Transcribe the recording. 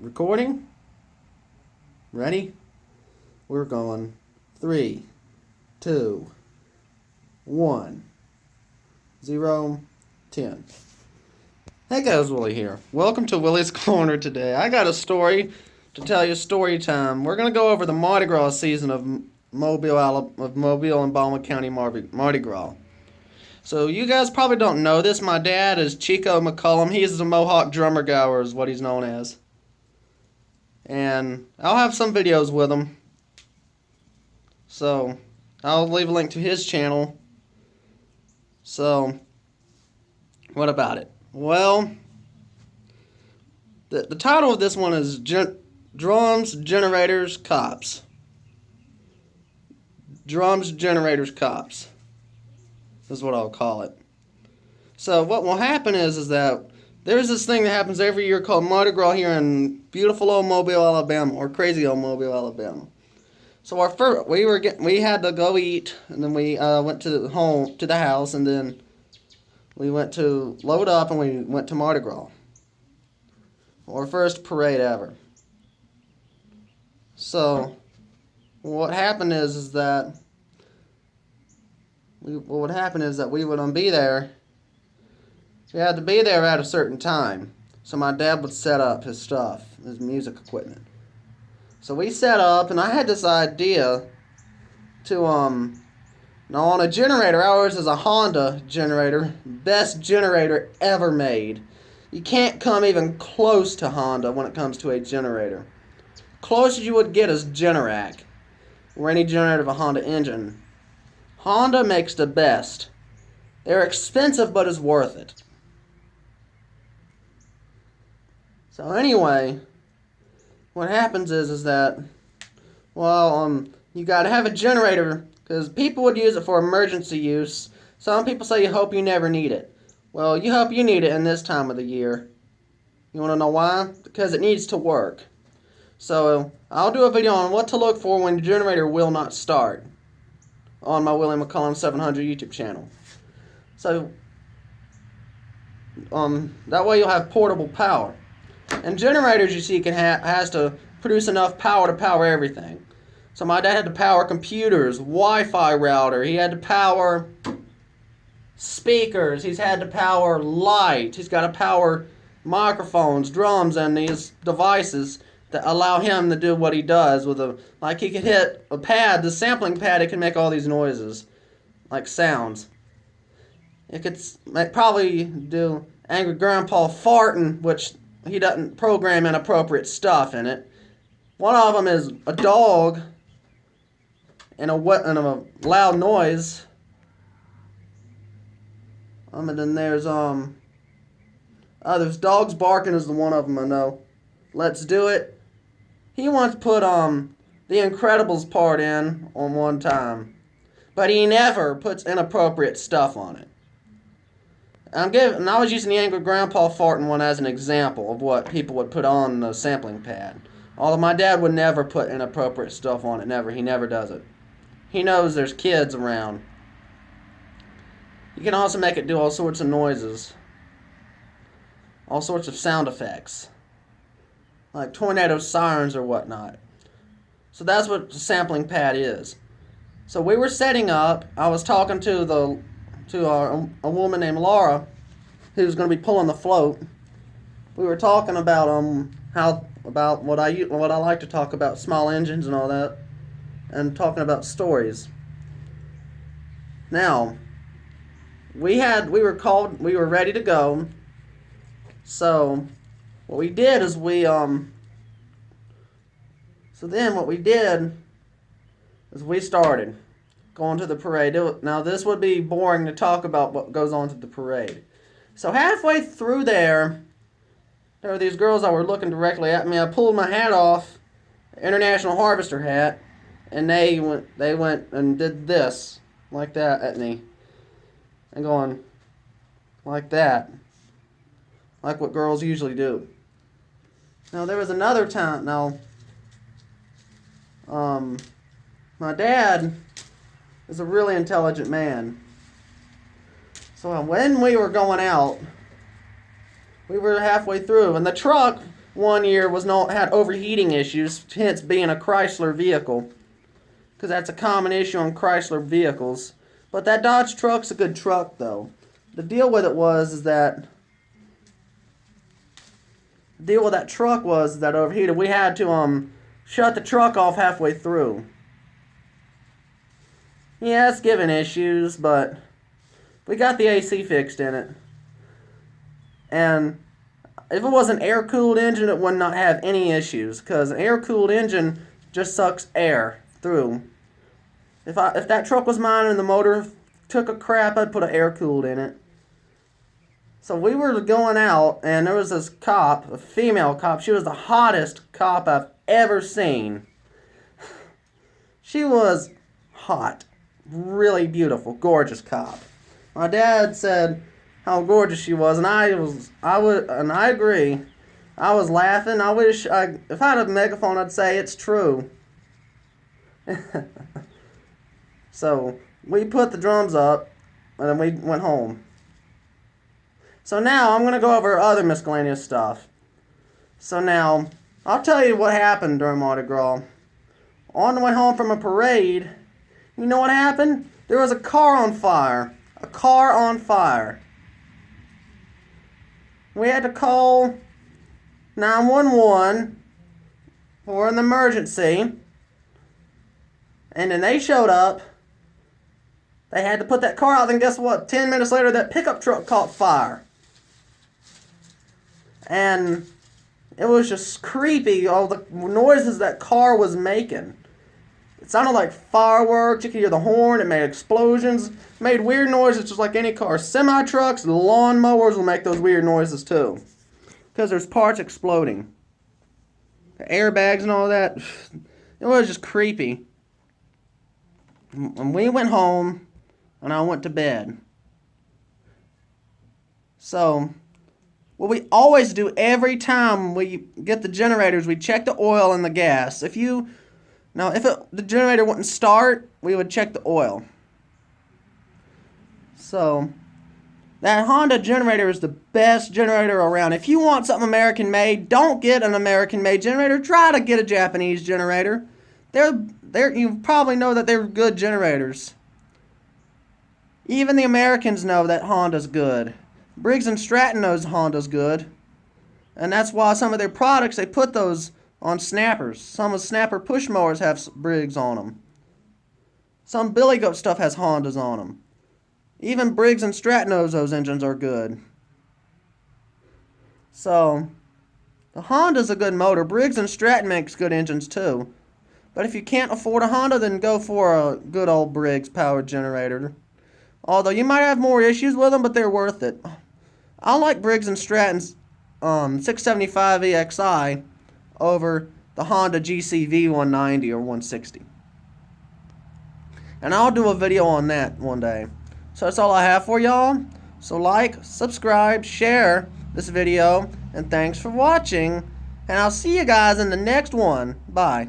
Recording? Ready? We're going 3, 2, 1, 0, 10. Hey guys, Willie here. Welcome to Willie's Corner today. I got a story to tell you, story time. We're going to go over the Mardi Gras season of Mobile and Baltimore County Mardi Gras. So you guys probably don't know this. My dad is Chico McCullum. He's the Mohawk drummer gower is what he's known as. And I'll have some videos with him. So I'll leave a link to his channel. So what about it? Well, the title of this one is Drums, Generators, Cops. Drums, Generators, Cops is what I'll call it. So what will happen is that there's this thing that happens every year called Mardi Gras here in beautiful old Mobile, Alabama, or crazy old Mobile, Alabama. So we had to go eat, and then we went to the house, and then we went to load up, and we went to Mardi Gras. Our first parade ever. So what happened is that we would be there. We had to be there at a certain time. So my dad would set up his stuff, his music equipment. So we set up, and I had this idea to, now on a generator, ours is a Honda generator, best generator ever made. You can't come even close to Honda when it comes to a generator. Closest you would get is Generac, or any generator of a Honda engine. Honda makes the best. They're expensive, but it's worth it. So anyway, what happens is that, you gotta have a generator, because people would use it for emergency use. Some people say you hope you never need it. Well, you hope you need it in this time of the year. You wanna know why? Because it needs to work. So, I'll do a video on what to look for when the generator will not start on my Willie McCullum 700 YouTube channel. So, that way you'll have portable power. And generators, you see, has to produce enough power to power everything. So my dad had to power computers, Wi-Fi router. He had to power speakers. He's had to power light. He's got to power microphones, drums, and these devices that allow him to do what he does with like he could hit a pad, the sampling pad. It can make all these noises, like sounds. It could probably do Angry Grandpa farting, which he doesn't program inappropriate stuff in it. One of them is a dog and a loud noise. And then there's dogs barking is the one of them I know. Let's Do It. He once put the Incredibles part in on one time, but he never puts inappropriate stuff on it. And I was using the Angry Grandpa farting one as an example of what people would put on the sampling pad. Although my dad would never put inappropriate stuff on it, never. He never does it. He knows there's kids around. You can also make it do all sorts of noises. All sorts of sound effects. Like tornado sirens or whatnot. So that's what the sampling pad is. So we were setting up. I was talking to a woman named Laura, who's going to be pulling the float. We were talking about what I like to talk about, small engines and all that, and talking about stories. Now, we were ready to go. So what we did is we started going to the parade. Now, this would be boring to talk about what goes on to the parade. So halfway through there were these girls that were looking directly at me. I pulled my hat off, International Harvester hat, and they went and did this, like that, at me. And going, like that. Like what girls usually do. Now, there was another time, my dad is a really intelligent man. So when we were going out, we were halfway through, and the truck one year had overheating issues, hence being a Chrysler vehicle. Because that's a common issue on Chrysler vehicles. But that Dodge truck's a good truck, though. The deal with it was that truck was that overheated. We had to shut the truck off halfway through. Yeah, it's giving issues, but we got the AC fixed in it. And if it was an air-cooled engine, it would not have any issues, because an air-cooled engine just sucks air through. If that truck was mine and the motor took a crap, I'd put an air-cooled in it. So we were going out, and there was this cop, a female cop. She was the hottest cop I've ever seen. She was hot, really beautiful, gorgeous cop. My dad said how gorgeous she was, and I agree. I was laughing. if I had a megaphone, I'd say it's true. So we put the drums up, and then we went home. So now I'm going to go over other miscellaneous stuff. So now, I'll tell you what happened during Mardi Gras. On the way home from a parade, you know what happened? There was a car on fire. A car on fire. We had to call 911 for an emergency. And then they showed up. They had to put that car out, and guess what? 10 minutes later, that pickup truck caught fire. And it was just creepy, all the noises that car was making. It sounded like fireworks. You could hear the horn. It made explosions. It made weird noises just like any car. Semi-trucks, lawn mowers will make those weird noises too. Because there's parts exploding. The airbags and all that. It was just creepy. And we went home, and I went to bed. So what we always do every time we get the generators, we check the oil and the gas. If the generator wouldn't start, we would check the oil. So that Honda generator is the best generator around. If you want something American-made, don't get an American-made generator. Try to get a Japanese generator. You probably know that they're good generators. Even the Americans know that Honda's good. Briggs & Stratton knows Honda's good. And that's why some of their products, they put those on snappers. Some of the snapper push mowers have Briggs on them. Some Billy Goat stuff has Hondas on them. Even Briggs & Stratton knows those engines are good. So, the Honda's a good motor. Briggs & Stratton makes good engines too. But if you can't afford a Honda, then go for a good old Briggs powered generator. Although you might have more issues with them, but they're worth it. I like Briggs & Stratton's 675 EXI over the Honda GCV 190 or 160. And I'll do a video on that one day. So that's all I have for y'all. So like, subscribe, share this video, and thanks for watching. And I'll see you guys in the next one. Bye.